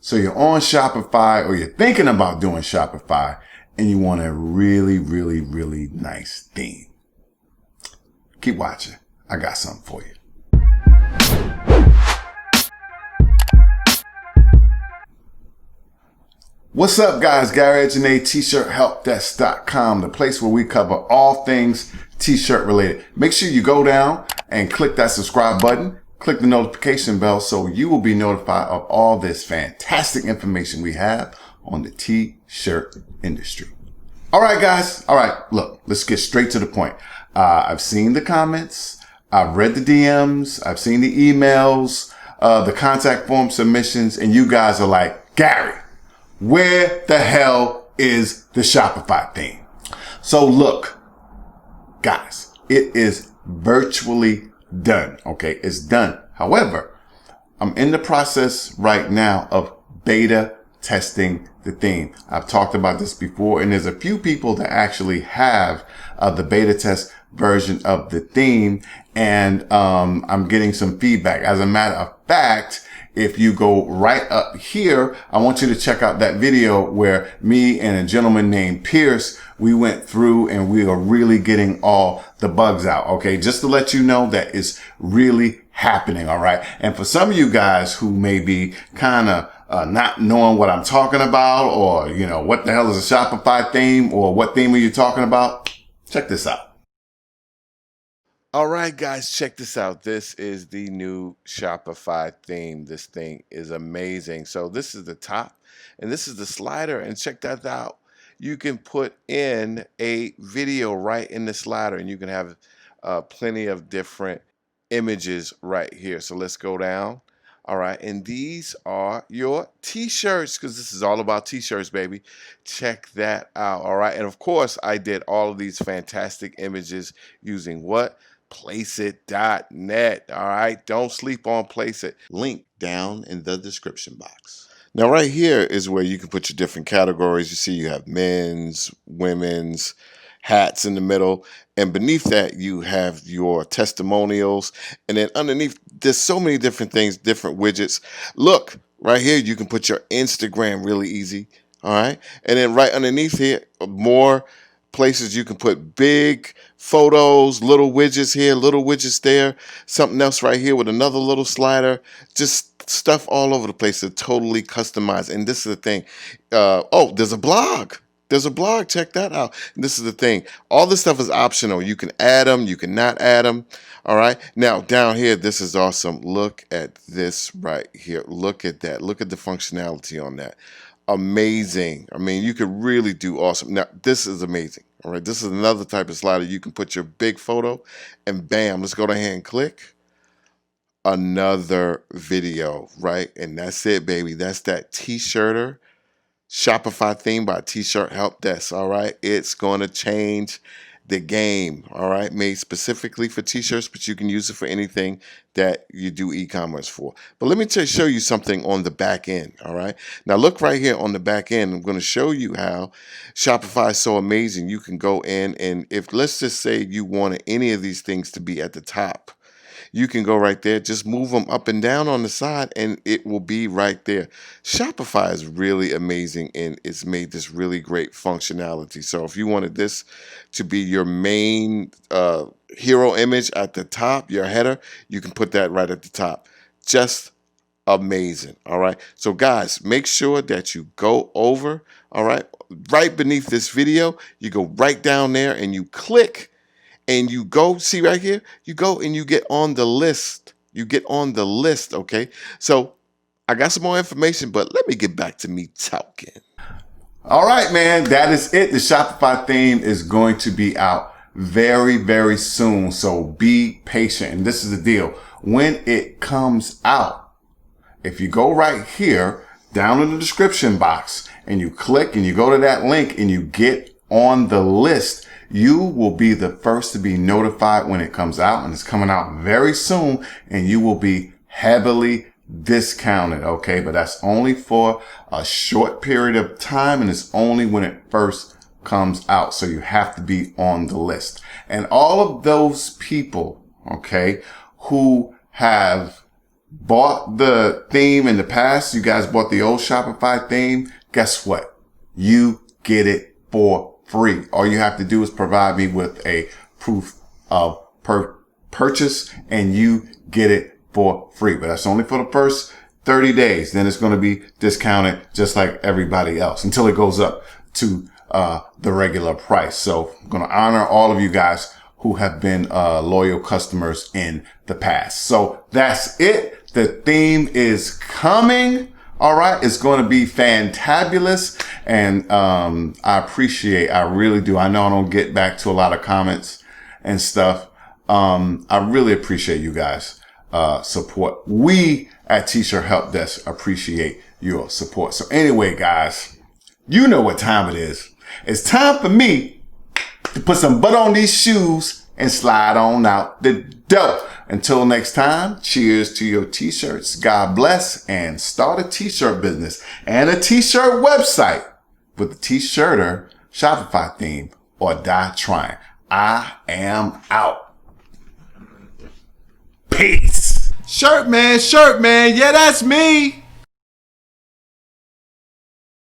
So you're on Shopify or you're thinking about doing Shopify and you want a really, really, really nice theme. Keep watching. I got something for you. What's up, guys? Gary Edgenay, t-shirthelpdesk.com, the place where we cover all things t-shirt related. Make sure you go down and click that subscribe button. Click the notification bell so you will be notified of all this fantastic information we have on the t-shirt industry. All right, guys. All right. Look, let's get straight to the point. I've seen the comments. I've read the DMs. I've seen the emails, the contact form submissions, and you guys are like, Gary, where the hell is the Shopify theme? So look, guys, it is virtually done. Okay, it's done. However, I'm in the process right now of beta testing the theme. I've talked about this before, and there's a few people that actually have the beta test version of the theme, and I'm getting some feedback. As a matter of fact, if you go right up here, I want you to check out that video where me and a gentleman named Pierce, we went through and we are really getting all the bugs out. Okay. Just to let you know that it's really happening. All right. And for some of you guys who may be kind of not knowing what I'm talking about, or, you know, what the hell is a Shopify theme, or what theme are you talking about? Check this out. All right, guys, check this out. This is the new Shopify theme. This thing is amazing. So this is the top and this is the slider, and check that out. You can put in a video right in the slider, and you can have plenty of different images right here. So let's go down. All right, and these are your t-shirts, because this is all about t-shirts, baby. Check that out. All right, and of course, I did all of these fantastic images using what? Placeit.net. All right, don't sleep on Placeit. Link down in the description box. Now, right here is where you can put your different categories. You see, you have men's, women's, hats in the middle, and beneath that you have your testimonials, and then underneath there's so many different things, different widgets. Look right here, you can put your Instagram really easy. All right, and then right underneath here, more places you can put big photos, little widgets here, little widgets there, something else right here with another little slider, just stuff all over the place to totally customize. And this is the thing. Oh, there's a blog. There's a blog. Check that out. And this is the thing. All this stuff is optional. You can add them. You can not add them. All right. Now, down here, this is awesome. Look at this right here. Look at that. Look at the functionality on that. Amazing. I mean, you could really do awesome. Now, this is amazing. All right. This is another type of slider. You can put your big photo and bam, let's go ahead and click another video, right? And that's it, baby. That's that t-shirter Shopify theme by T-Shirt Help Desk. All right. It's going to change the game. All right. Made specifically for t-shirts, but you can use it for anything that you do e-commerce for. But let me show you something on the back end. All right. Now look right here on the back end. I'm going to show you how Shopify is so amazing. You can go in, and if let's just say you wanted any of these things to be at the top, you can go right there, just move them up and down on the side, and it will be right there. Shopify is really amazing, and it's made this really great functionality. So if you wanted this to be your main hero image at the top, your header, you can put that right at the top. Just amazing. All right. So guys, make sure that you go over, all right, right beneath this video, you go right down there and you click. And you go, see right here, you go and you get on the list. You get on the list, okay? So I got some more information, but let me get back to me talking. All right, man, that is it. The Shopify theme is going to be out very, very soon. So be patient. And this is the deal. When it comes out, if you go right here, down in the description box, and you click and you go to that link and you get on the list, you will be the first to be notified when it comes out, and it's coming out very soon, and you will be heavily discounted. Okay. But that's only for a short period of time, and it's only when it first comes out. So you have to be on the list. And all of those people, okay, who have bought the theme in the past, you guys bought the old Shopify theme, guess what? You get it for free. All you have to do is provide me with a proof of purchase and you get it for free. But that's only for the first 30 days. Then it's going to be discounted just like everybody else until it goes up to the regular price. So I'm going to honor all of you guys who have been loyal customers in the past. So that's it. The theme is coming. All right. It's going to be fantabulous. And I really do. I know I don't get back to a lot of comments and stuff. I really appreciate you guys support. We at T-Shirt Help Desk appreciate your support. So anyway, guys, you know what time it is. It's time for me to put some butt on these shoes and slide on out the door. Until next time, cheers to your t-shirts. God bless, and start a t-shirt business and a t-shirt website with the T-Shirter Shopify theme or die trying. I am out. Peace. Shirt man, yeah, that's me.